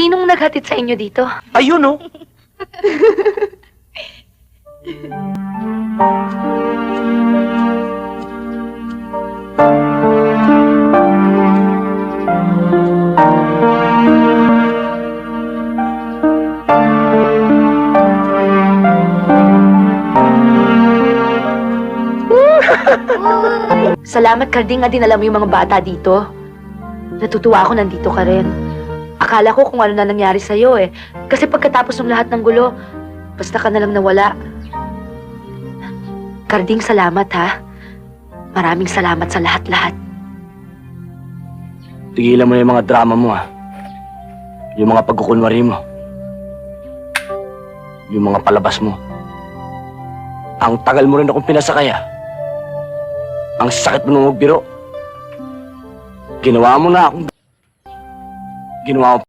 Sinong naghatid sa inyo dito? Ayun, oh. Salamat, Carding, nga dinala mo yung mga bata dito. Natutuwa ako nandito ka rin. Akala ko kung ano na nangyari sa'yo eh. Kasi pagkatapos ng lahat ng gulo, basta ka na lang nawala. Carding, salamat ha. Maraming salamat sa lahat-lahat. Tigilan mo na yung mga drama mo, ha. Yung mga pagkukunwari mo. Yung mga palabas mo. Ang tagal mo rin akong pinasakaya. Ang sakit mo nung magbiro. Ginawa mo na akong... Ginawa mo